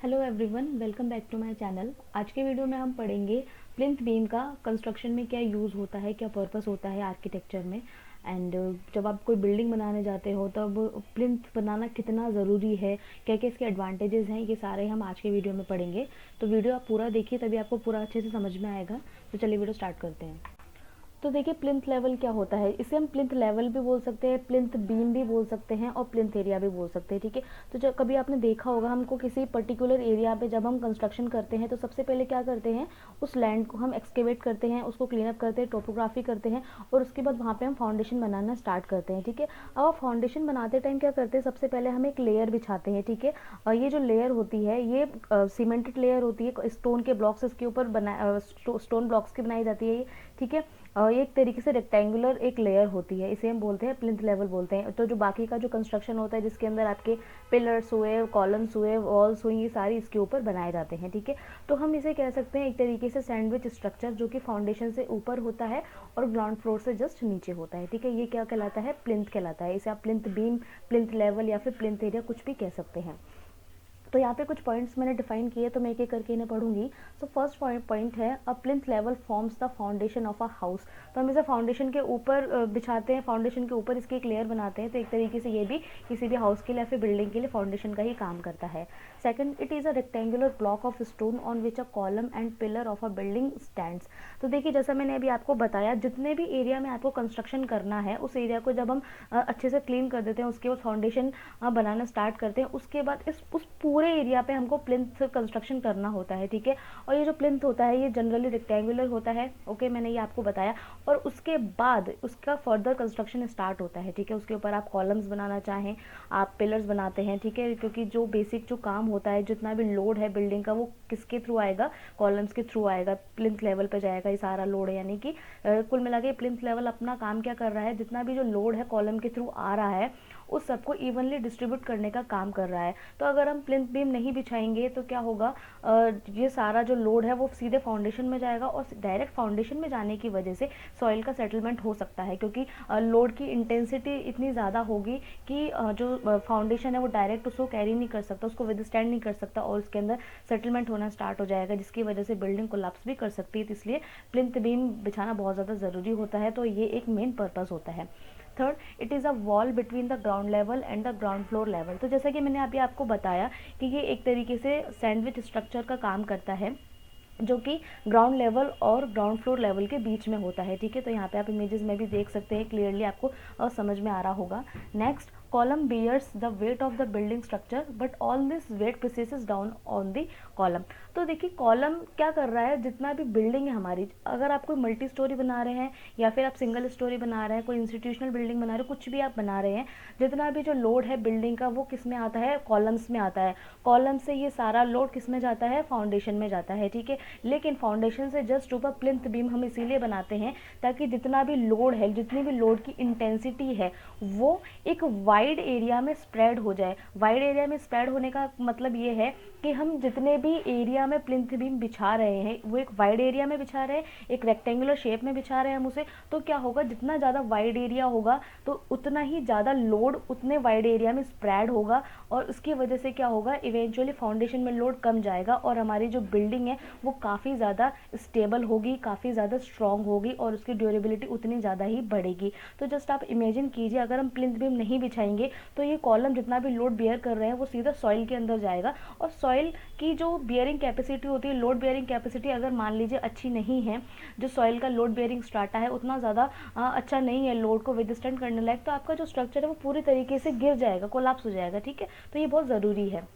Hello everyone, welcome back to my channel. आज के video में हम पढ़ेंगे प्लिंथ बीम का कंस्ट्रक्शन में क्या यूज़ होता है, क्या पर्पस होता है आर्किटेक्चर में। एंड जब आप कोई बिल्डिंग बनाने जाते हो तब प्लिंथ बनाना कितना ज़रूरी है, क्या क्या इसके एडवांटेजेस हैं, ये सारे हम आज के वीडियो में पढ़ेंगे। तो वीडियो आप पूरा देखिए, तभी आपको पूरा अच्छे से समझ में आएगा। तो चलिए वीडियो स्टार्ट करते हैं। तो देखिए प्लिंथ लेवल क्या होता है, इसे हम प्लिंथ लेवल भी बोल सकते हैं, प्लिंथ बीम भी बोल सकते हैं और प्लिंथ एरिया भी बोल सकते हैं। ठीक है, तो जब कभी आपने देखा होगा, हमको किसी पर्टिकुलर एरिया पे जब हम कंस्ट्रक्शन करते हैं तो सबसे पहले क्या करते हैं, उस लैंड को हम एक्सकेवेट करते हैं, उसको क्लीन अप करते हैं, टोपोग्राफी करते हैं और उसके बाद वहाँ पे हम फाउंडेशन बनाना स्टार्ट करते हैं। ठीक है, अब आप फाउंडेशन बनाते टाइम क्या करते हैं, सबसे पहले हम एक लेयर बिछाते हैं। ठीक है, और ये जो लेयर होती है ये सीमेंटेड लेयर होती है, स्टोन के ब्लॉक्स इसके ऊपर बना स्टोन ब्लॉक्स की बनाई जाती है ये। ठीक है, ये एक तरीके से रेक्टेंगुलर एक लेयर होती है, इसे हम बोलते हैं प्लिंथ लेवल बोलते हैं। तो जो बाकी का जो कंस्ट्रक्शन होता है जिसके अंदर आपके पिलर्स हुए, कॉलम्स हुए, वॉल्स हुई, ये सारी इसके ऊपर बनाए जाते हैं। ठीक है, तो हम इसे कह सकते हैं एक तरीके से सैंडविच स्ट्रक्चर, जो कि फाउंडेशन से ऊपर होता है और ग्राउंड फ्लोर से जस्ट नीचे होता है। ठीक है, ये क्या कहलाता है, प्लिंथ कहलाता है। इसे आप प्लिंथ बीम, प्लिंथ लेवल या फिर प्लिंथ एरिया कुछ भी कह सकते हैं। तो यहाँ पे कुछ पॉइंट्स मैंने डिफाइन किए, तो मैं एक एक करके इन्हें पढ़ूंगी। सो फर्स्ट पॉइंट है, a plinth level forms the foundation of a house. तो हम इसे फाउंडेशन के ऊपर बिछाते हैं, फाउंडेशन के ऊपर इसकी एक लेयर बनाते हैं। तो एक तरीके से ये भी किसी भी हाउस के लिए या फिर बिल्डिंग के लिए फाउंडेशन का ही काम करता है। Second, it is a rectangular block of stone on which a column and pillar of a building stands. तो देखिए, जैसा मैंने अभी आपको बताया, जितने भी एरिया में आपको कंस्ट्रक्शन करना है उस एरिया को जब हम अच्छे से क्लीन कर देते हैं, उसके बाद फाउंडेशन बनाना स्टार्ट करते हैं, उसके बाद उस पूरे एरिया पे हमको प्लिंथ कंस्ट्रक्शन करना होता है। ठीक है, और ये जो प्लिंथ होता है ये जनरली रेक्टेंगुलर होता है। ओके, मैंने ये आपको बताया। और उसके बाद उसका फर्दर कंस्ट्रक्शन स्टार्ट होता है। ठीक है, उसके ऊपर आप कॉलम्स बनाना चाहें, आप पिलर्स बनाते हैं। ठीक है, क्योंकि जो बेसिक जो काम होता है, जितना भी लोड है बिल्डिंग का, वो किसके थ्रू आएगा, कॉलम्स के थ्रू आएगा, प्लिंथ लेवल पे जाएगा ये सारा लोड। यानी कि कुल मिला के प्लिंथ लेवल अपना काम क्या कर रहा है, जितना भी जो लोड है कॉलम के थ्रू आ रहा है उस सबको इवनली डिस्ट्रीब्यूट करने का काम कर रहा है। तो अगर हम प्लिंथ बीम नहीं बिछाएंगे तो क्या होगा, ये सारा जो लोड है वो सीधे फाउंडेशन में जाएगा और डायरेक्ट फाउंडेशन में जाने की वजह से सॉइल का सेटलमेंट हो सकता है, क्योंकि लोड की इंटेंसिटी इतनी ज़्यादा होगी कि जो फाउंडेशन है वो डायरेक्ट उसको कैरी नहीं कर सकता, उसको विदस्टैंड नहीं कर सकता और उसके अंदर सेटलमेंट होना स्टार्ट हो जाएगा, जिसकी वजह से बिल्डिंग कोलैप्स भी कर सकती है। तो इसलिए प्लिंथ बीम बिछाना बहुत ज़्यादा ज़रूरी होता है। तो ये एक मेन पर्पज़ होता है। Third, it is a wall between the ground level and the ground floor level. तो जैसा कि मैंने अभी आपको बताया कि ये एक तरीके से सैंडविच स्ट्रक्चर का काम करता है, जो कि ग्राउंड लेवल और ग्राउंड फ्लोर लेवल के बीच में होता है। ठीक है, तो यहाँ पे आप इमेजेस में भी देख सकते हैं, क्लियरली आपको समझ में आ रहा होगा। Next, column bears the weight of the building structure but all this weight presses down on the column. तो देखिए कॉलम क्या कर रहा है, जितना भी बिल्डिंग है हमारी, अगर आप कोई मल्टी स्टोरी बना रहे हैं या फिर आप सिंगल स्टोरी बना रहे हैं, कोई इंस्टीट्यूशनल बिल्डिंग बना रहे हैं, कुछ भी आप बना रहे हैं, जितना भी जो लोड है बिल्डिंग का वो किस में आता है, कॉलम्स में आता है। कॉलम से ये सारा लोड किस में जाता है, फाउंडेशन में जाता है। ठीक है, लेकिन फाउंडेशन से जस्ट ऊपर प्लिंथ बीम हम इसीलिए बनाते हैं ताकि जितना भी लोड है, जितनी भी लोड की इंटेंसिटी है, वो एक वाइड एरिया में स्प्रेड हो जाए। वाइड एरिया में स्प्रेड होने का मतलब ये है कि हम जितने भी एरिया में प्लिंथ बीम बिछा रहे हैं वो एक वाइड एरिया में बिछा रहे हैं, एक रेक्टेंगुलर शेप में बिछा रहे हैं हम उसे। तो क्या होगा, जितना ज़्यादा वाइड एरिया होगा तो उतना ही ज़्यादा लोड उतने वाइड एरिया में स्प्रेड होगा और उसकी वजह से क्या होगा, इवेंचुअली फाउंडेशन में लोड कम जाएगा और हमारी जो बिल्डिंग है वो काफ़ी ज़्यादा स्टेबल होगी, काफ़ी ज़्यादा स्ट्रॉन्ग होगी और उसकी ड्यूरेबिलिटी उतनी ज़्यादा ही बढ़ेगी। तो जस्ट आप इमेजिन कीजिए, अगर हम प्लिंथ बीम नहीं बिछाएंगे तो ये कॉलम जितना भी लोड बियर कर रहे हैं वो सीधा सॉइल के अंदर जाएगा और सॉइल की जो बियरिंग कैपेसिटी होती है, लोड बियरिंग कैपेसिटी अगर मान लीजिए अच्छी नहीं है, जो सॉइल का लोड बियरिंग स्ट्राटा है उतना ज़्यादा अच्छा नहीं है लोड को विदस्टैंड करने लायक, तो आपका जो स्ट्रक्चर है वो पूरी तरीके से गिर जाएगा, कोलैप्स हो जाएगा। ठीक है, तो ये बहुत ज़रूरी है।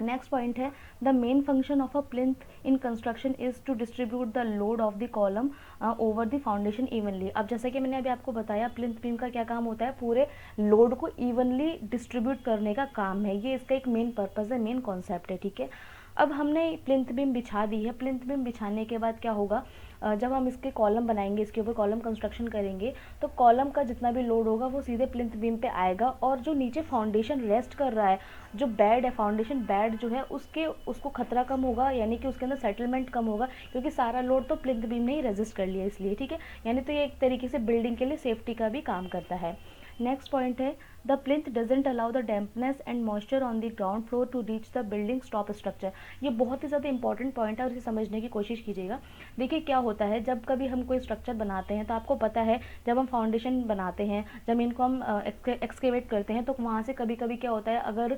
नेक्स्ट पॉइंट है, the main function of a plinth in construction is to distribute the load of the column over the foundation evenly. अब जैसे कि मैंने अभी आपको बताया, प्लिंथ बीम का क्या काम होता है, पूरे लोड को इवनली डिस्ट्रीब्यूट करने का काम है। ये इसका एक मेन पर्पज़ है, मेन कॉन्सेप्ट है। ठीक है, अब हमने प्लिंथ बीम बिछा दी है। प्लिंथ बीम बिछाने के बाद क्या होगा, जब हम इसके कॉलम बनाएंगे, इसके ऊपर कॉलम कंस्ट्रक्शन करेंगे, तो कॉलम का जितना भी लोड होगा वो सीधे प्लिंथ बीम पे आएगा और जो नीचे फाउंडेशन रेस्ट कर रहा है, जो बेड है, फाउंडेशन बेड जो है उसको खतरा कम होगा, यानी कि उसके अंदर सेटलमेंट कम होगा, क्योंकि सारा लोड तो प्लिंथ बीम ने ही रेजिस्ट कर लिया इसलिए। ठीक है, यानी तो ये एक तरीके से बिल्डिंग के लिए सेफ्टी का भी काम करता है। नेक्स्ट पॉइंट है, the plinth doesn't allow the dampness and moisture on the ground floor to reach the building top structure. ये बहुत ही ज़्यादा इंपॉर्टेंट पॉइंट है और इसे समझने की कोशिश कीजिएगा। देखिए क्या होता है, जब कभी हम कोई स्ट्रक्चर बनाते हैं तो आपको पता है जब हम फाउंडेशन बनाते हैं, ज़मीन को हम एक्सकेवेट करते हैं, तो वहाँ से कभी कभी क्या होता है, अगर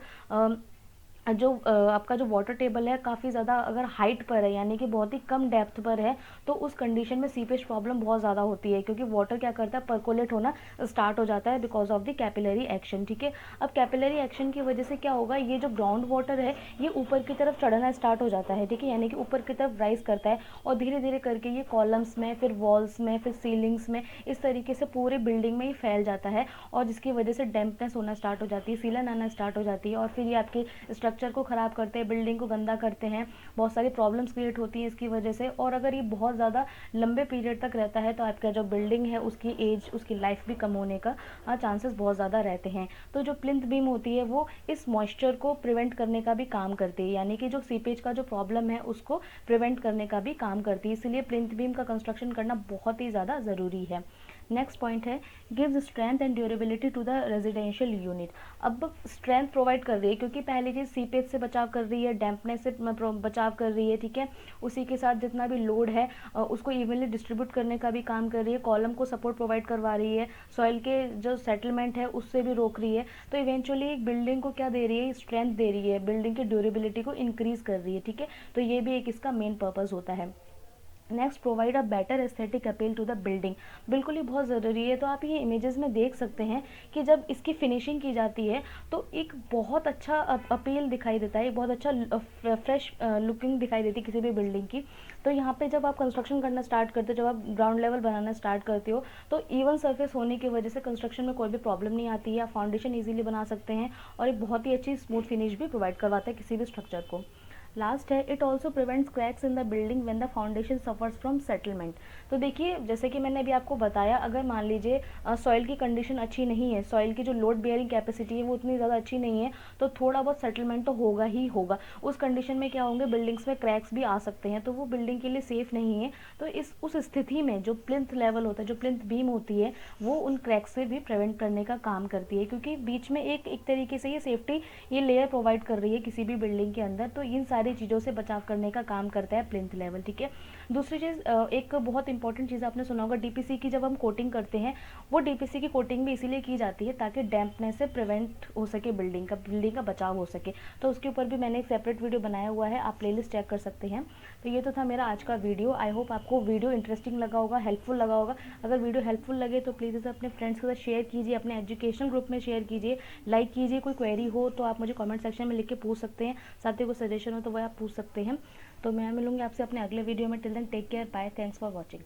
जो आपका जो वाटर टेबल है काफ़ी ज़्यादा अगर हाइट पर है, यानी कि बहुत ही कम डेप्थ पर है, तो उस कंडीशन में सीपेज प्रॉब्लम बहुत ज़्यादा होती है, क्योंकि वाटर क्या करता है, पर्कोलेट होना स्टार्ट हो जाता है because of the capillary action. ठीक है, अब कैपिलरी एक्शन की वजह से क्या होगा, ये जो ग्राउंड वाटर है ये ऊपर की तरफ चढ़ना स्टार्ट हो जाता है। ठीक है, यानी कि ऊपर की तरफ राइज करता है और धीरे धीरे करके ये कॉलम्स में, फिर वॉल्स में, फिर सीलिंग्स में, इस तरीके से पूरे बिल्डिंग में ही फैल जाता है और जिसकी वजह से डैम्पनेस होना स्टार्ट हो जाती है, सीलन आना स्टार्ट हो जाती है और फिर ये आपकी स्ट्रक्चर को ख़राब करते हैं, बिल्डिंग को गंदा करते हैं, बहुत सारी प्रॉब्लम्स क्रिएट होती हैं इसकी वजह से। और अगर ये बहुत ज़्यादा लंबे पीरियड तक रहता है तो आपका जो बिल्डिंग है उसकी एज, उसकी लाइफ भी कम होने का चांसेस बहुत ज़्यादा रहते हैं। तो जो प्लिंथ बीम होती है वो इस मॉइस्चर को प्रिवेंट करने का भी काम करती है, यानी कि जो सीपेज का जो प्रॉब्लम है उसको प्रिवेंट करने का भी काम करती है। इसलिए प्लिंथ बीम का कंस्ट्रक्शन करना बहुत ही ज़्यादा ज़रूरी है। नेक्स्ट पॉइंट है gives strength and durability to the residential unit. अब स्ट्रेंथ प्रोवाइड कर रही है, क्योंकि पहली चीज़ सीपेज से बचाव कर रही है, डैम्पनेस से बचाव कर रही है। ठीक है, उसी के साथ जितना भी लोड है उसको इवनली डिस्ट्रीब्यूट करने का भी काम कर रही है, कॉलम को सपोर्ट प्रोवाइड करवा रही है, सॉइल के जो सेटलमेंट है उससे भी रोक रही है। तो इवेंचुअली एक बिल्डिंग को क्या दे रही है, स्ट्रेंथ दे रही है, बिल्डिंग की ड्यूरेबिलिटी को इंक्रीज कर रही है। ठीक है, तो ये भी एक इसका मेन पर्पज़ होता है। Next, provide a better aesthetic appeal to the building. बिल्कुल ही बहुत ज़रूरी है। तो आप ये इमेजेस में देख सकते हैं कि जब इसकी फिनिशिंग की जाती है तो एक बहुत अच्छा अपील दिखाई देता है, एक बहुत अच्छा फ्रेश लुकिंग दिखाई देती है किसी भी बिल्डिंग की। तो यहाँ पे जब आप कंस्ट्रक्शन करना स्टार्ट करते हो, जब आप ग्राउंड लेवल बनाना स्टार्ट करते हो, तो इवन सरफेस होने की वजह से कंस्ट्रक्शन में कोई भी प्रॉब्लम नहीं आती है, आप फाउंडेशन ईजिली बना सकते हैं और एक बहुत ही अच्छी स्मूथ फिनिश भी प्रोवाइड करवाता है किसी भी स्ट्रक्चर को। लास्ट है, it also prevents cracks in the building when the foundation suffers from settlement. तो देखिए जैसे कि मैंने अभी आपको बताया, अगर मान लीजिए सॉइल की कंडीशन अच्छी नहीं है, सॉइल की जो लोड बेयरिंग कैपेसिटी है वो उतनी ज़्यादा अच्छी नहीं है, तो थोड़ा बहुत सेटलमेंट तो होगा ही होगा। उस कंडीशन में क्या होंगे, बिल्डिंग्स में क्रैक्स भी आ सकते हैं, तो वो बिल्डिंग के लिए सेफ़ नहीं है। तो उस स्थिति में जो प्लिंथ लेवल होता है, जो प्लिंथ बीम होती है, वो उन क्रैक्स से भी प्रिवेंट करने का काम करती है, क्योंकि बीच में एक तरीके से ये सेफ्टी, ये लेयर प्रोवाइड कर रही है किसी भी बिल्डिंग के अंदर। तो इन सारी चीज़ों से बचाव करने का काम करता है प्लिंथ लेवल। ठीक है, दूसरी चीज़, एक बहुत इंपॉर्टेंट चीज़ आपने सुना होगा, डीपीसी की जब हम कोटिंग करते हैं, वो डीपीसी की कोटिंग भी इसीलिए की जाती है ताकि डैम्पनेस से प्रिवेंट हो सके, बिल्डिंग का बचाव हो सके। तो उसके ऊपर भी मैंने एक सेपरेट वीडियो बनाया हुआ है, आप प्लेलिस्ट चेक कर सकते हैं। तो ये तो था मेरा आज का वीडियो। आई होप आपको वीडियो इंटरेस्टिंग लगा होगा, हेल्पफुल लगा होगा। अगर वीडियो हेल्पफुल लगे तो प्लीज़ इसे अपने फ्रेंड्स के साथ शेयर कीजिए, अपने एजुकेशनल ग्रुप में शेयर कीजिए, लाइक कीजिए। कोई क्वेरी हो तो आप मुझे कमेंट सेक्शन में लिख के पूछ सकते हैं, साथ ही कोई सजेशन हो तो वह आप पूछ सकते हैं। तो मैं मिलूंगी आपसे अपने अगले वीडियो में। Till then take care, bye, thanks for watching.